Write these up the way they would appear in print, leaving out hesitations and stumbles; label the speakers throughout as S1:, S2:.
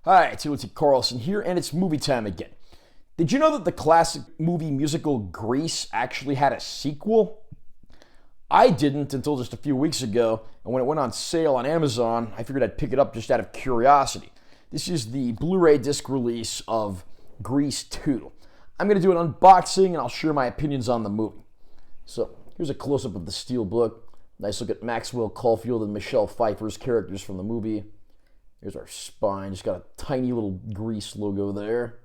S1: Hi, it's Steelook Carlson here, and it's movie time again. Did you know that the classic movie musical Grease actually had a sequel? I didn't until just a few weeks ago, and when it went on sale on Amazon, I figured I'd pick it up just out of curiosity. This is the Blu-ray disc release of Grease 2. I'm going to do an unboxing, and I'll share my opinions on the movie. So, here's a close-up of the Steelbook. Nice look at Maxwell Caulfield and Michelle Pfeiffer's characters from the movie. Here's our spine, just got a tiny little Grease logo there.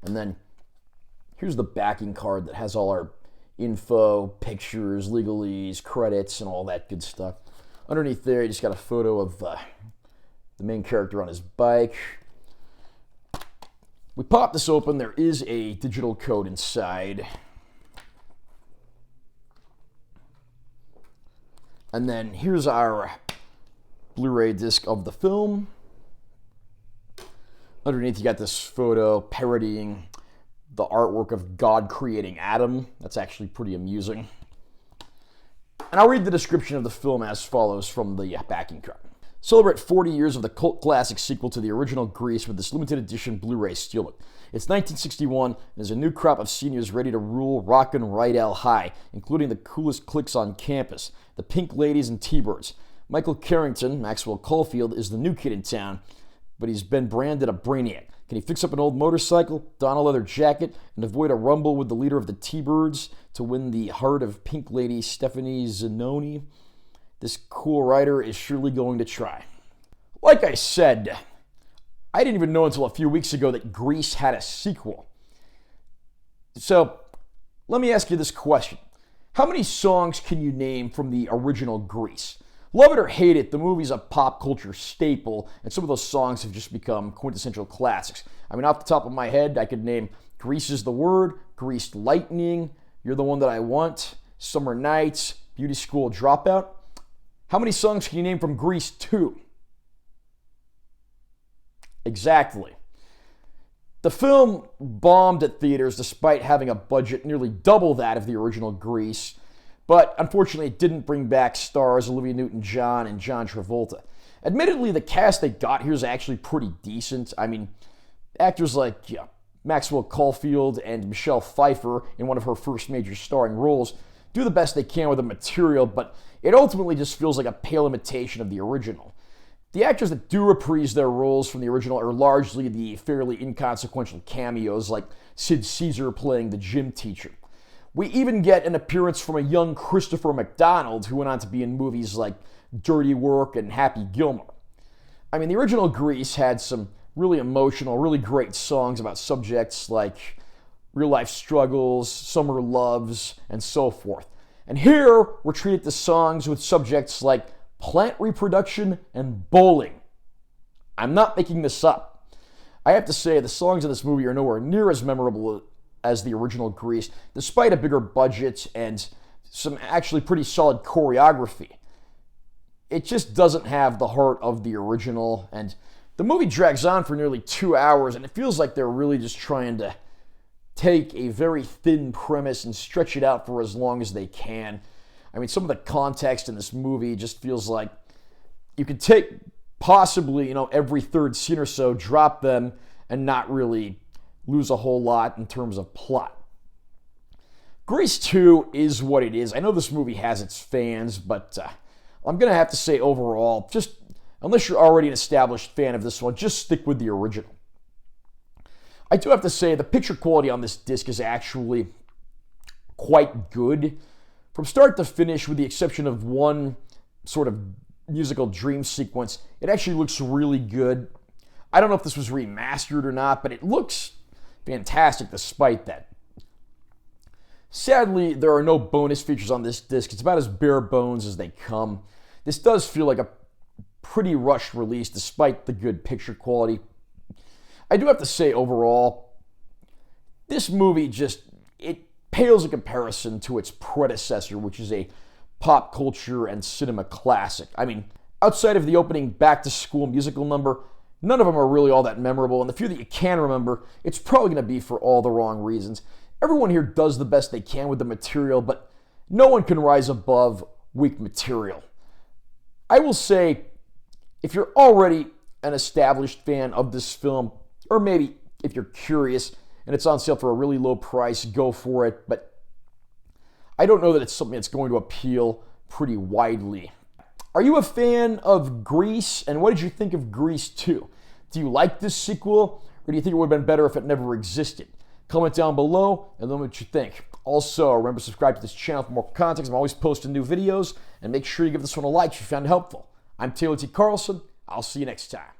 S1: And then here's the backing card that has all our info, pictures, legalese, credits, and all that good stuff. Underneath there, you just got a photo of the main character on his bike. We pop this open, there is a digital code inside. And then here's our Blu-ray disc of the film. Underneath, you got this photo parodying the artwork of God creating Adam. That's actually pretty amusing. And I'll read the description of the film as follows from the backing card. Celebrate 40 years of the cult classic sequel to the original Grease with this limited edition Blu-ray Steelbook. It's 1961, and there's a new crop of seniors ready to rule Rockin' Rydell High, including the coolest cliques on campus, the Pink Ladies and T-Birds. Michael Carrington, Maxwell Caulfield, is the new kid in town, but he's been branded a brainiac. Can he fix up an old motorcycle, don a leather jacket, and avoid a rumble with the leader of the T-Birds to win the heart of Pink Lady Stephanie Zanoni? This cool writer is surely going to try. Like I said, I didn't even know until a few weeks ago that Grease had a sequel. So, let me ask you this question. How many songs can you name from the original Grease? Love it or hate it, the movie's a pop culture staple, and some of those songs have just become quintessential classics. I mean, off the top of my head, I could name Grease is the Word, Greased Lightning, You're the One That I Want, Summer Nights, Beauty School Dropout. How many songs can you name from Grease 2? Exactly. The film bombed at theaters despite having a budget nearly double that of the original Grease, but unfortunately it didn't bring back stars Olivia Newton-John and John Travolta. Admittedly, the cast they got here is actually pretty decent. I mean, actors like Maxwell Caulfield and Michelle Pfeiffer in one of her first major starring roles do the best they can with the material, but it ultimately just feels like a pale imitation of the original. The actors that do reprise their roles from the original are largely the fairly inconsequential cameos, like Sid Caesar playing the gym teacher. We even get an appearance from a young Christopher McDonald, who went on to be in movies like Dirty Work and Happy Gilmore. I mean, the original Grease had some really emotional, really great songs about subjects like real-life struggles, summer loves, and so forth. And here, we're treated to songs with subjects like plant reproduction and bowling. I'm not making this up. I have to say, the songs in this movie are nowhere near as memorable as the original Grease, despite a bigger budget and some actually pretty solid choreography. It just doesn't have the heart of the original, and the movie drags on for nearly 2 hours, and it feels like they're really just trying to take a very thin premise and stretch it out for as long as they can. I mean, some of the context in this movie just feels like you could take possibly, every third scene or so, drop them, and not really lose a whole lot in terms of plot. Grease 2 is what it is. I know this movie has its fans, but I'm going to have to say overall, just unless you're already an established fan of this one, just stick with the original. I do have to say the picture quality on this disc is actually quite good. From start to finish, with the exception of one sort of musical dream sequence, it actually looks really good. I don't know if this was remastered or not, but it looks fantastic despite that. Sadly, there are no bonus features on this disc. It's about as bare bones as they come. This does feel like a pretty rushed release despite the good picture quality. I do have to say overall, this movie it pales in comparison to its predecessor, which is a pop culture and cinema classic. I mean, outside of the opening back-to-school musical number, none of them are really all that memorable, and the few that you can remember, it's probably going to be for all the wrong reasons. Everyone here does the best they can with the material, but no one can rise above weak material. I will say, if you're already an established fan of this film, or maybe if you're curious and it's on sale for a really low price, go for it. But I don't know that it's something that's going to appeal pretty widely. Are you a fan of Grease? And what did you think of Grease 2? Do you like this sequel? Or do you think it would have been better if it never existed? Comment down below and let me know what you think. Also, remember to subscribe to this channel for more content. I'm always posting new videos. And make sure you give this one a like if you found it helpful. I'm Taylor T. Carlson. I'll see you next time.